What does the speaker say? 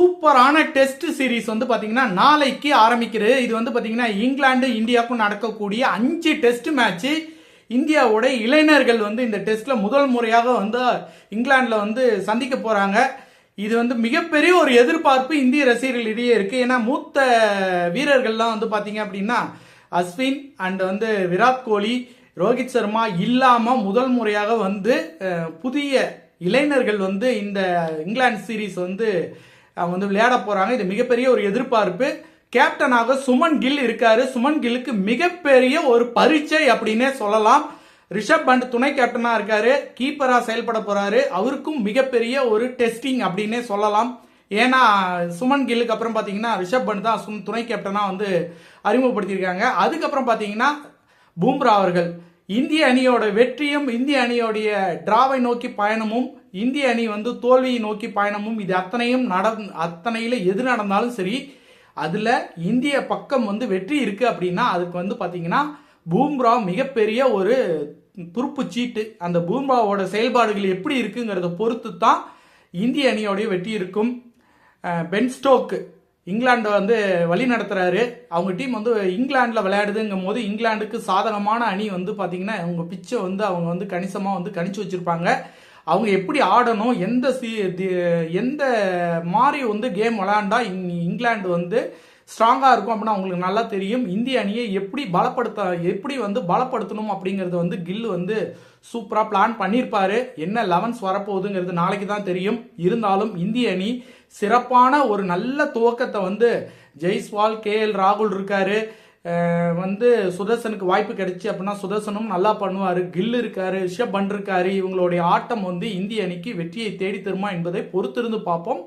சூப்பரான test series வந்து பாத்தீங்கன்னா நாளைக்கு ஆரம்பிக்கிறது. இது வந்து பாத்தீங்கன்னா இங்கிலாந்து இந்தியாவுக்கும் நடக்கக்கூடிய 5 டெஸ்ட் மேட்ச். இந்தியாவோட இளைஞர்கள் வந்து இந்த டெஸ்ட்ல முதல் முறையாக வந்து இங்கிலாந்துல வந்து சந்திக்க போறாங்க. இது வந்து மிகப்பெரிய ஒரு எதிர்பார்ப்பு இந்திய ரசிகர்களிடையே இருக்கு. ஏன்னா மூத்த வீரர்கள்லாம் வந்து பாத்தீங்க அப்படின்னா அஸ்வின் அண்ட் வந்து விராட் கோலி, ரோஹித் சர்மா இல்லாம முதல் முறையாக வந்து புதிய இளைஞர்கள் வந்து இந்த இங்கிலாந்து சீரீஸ் வந்து அவங்க வந்து விளையாட போறாங்க. இது மிகப்பெரிய ஒரு எதிர்பார்ப்பு. கேப்டனாக சுமன் கில் இருக்காரு. சுமன் கில்லுக்கு மிகப்பெரிய ஒரு பரீட்சை அப்படின்னே சொல்லலாம். ரிஷப் பண்ட் துணை கேப்டனா இருக்காரு, கீப்பரா செயல்பட போறாரு. அவருக்கும் மிகப்பெரிய ஒரு டெஸ்டிங் அப்படின்னே சொல்லலாம். ஏன்னா சுமன் கில்லுக்கு அப்புறம் பாத்தீங்கன்னா ரிஷப் பண்ட் தான் துணை கேப்டனா வந்து அறிமுகப்படுத்தியிருக்காங்க. அதுக்கப்புறம் பாத்தீங்கன்னா பும்ரா அவர்கள். இந்திய அணியோட வெற்றியும் இந்திய அணியோடைய டிராவை நோக்கி பயணமும் இந்திய அணி வந்து தோல்வியை நோக்கி பயணமும் இது அத்தனையில எது நடந்தாலும் சரி அதுல இந்திய பக்கம் வந்து வெற்றி இருக்கு அப்படின்னா அதுக்கு வந்து பாத்தீங்கன்னா பும்ரா மிகப்பெரிய ஒரு துருப்பு சீட்டு. அந்த பும்ராவோட செயல்பாடுகள் எப்படி இருக்குங்கிறத பொறுத்து தான் இந்திய அணியோடைய வெற்றி இருக்கும். பென் ஸ்டோக் இங்கிலாண்டை வந்து வழி நடத்துறாரு. அவங்க டீம் வந்து இங்கிலாந்துல விளையாடுதுங்கும் போது இங்கிலாந்துக்கு சாதகமான அணி வந்து பாத்தீங்கன்னா அவங்க பிச்சை வந்து அவங்க வந்து கணிசமா வந்து கணிச்சு வச்சிருப்பாங்க. அவங்க எப்படி ஆடணும், எந்த மாதிரி வந்து கேம் விளையாண்டா இங்கிலாந்து வந்து ஸ்ட்ராங்கா இருக்கும் அப்படின்னு அவங்களுக்கு நல்லா தெரியும். இந்திய அணியை எப்படி வந்து பலப்படுத்தணும் அப்படிங்கறது வந்து கில் வந்து சூப்பரா பிளான் பண்ணியிருப்பாரு. என்ன 11 வரப்போகுதுங்கிறது நாளைக்கு தான் தெரியும். இருந்தாலும் இந்திய அணி சிறப்பான ஒரு நல்ல துவக்கத்தை வந்து ஜெய்ஸ்வால், KL ராகுல் இருக்காரு, வந்து சுதர்சனுக்கு வாய்ப்பு கிடைச்சு அப்படின்னா சுதர்சனும் நல்லா பண்ணுவாரு. கில் இருக்காரு, ரிஷப் பண்ட் இருக்காரு. இவங்களுடைய ஆட்டம் வந்து இந்திய அணிக்கு வெற்றியை தேடி தருமா என்பதை பொறுத்திருந்து பார்ப்போம்.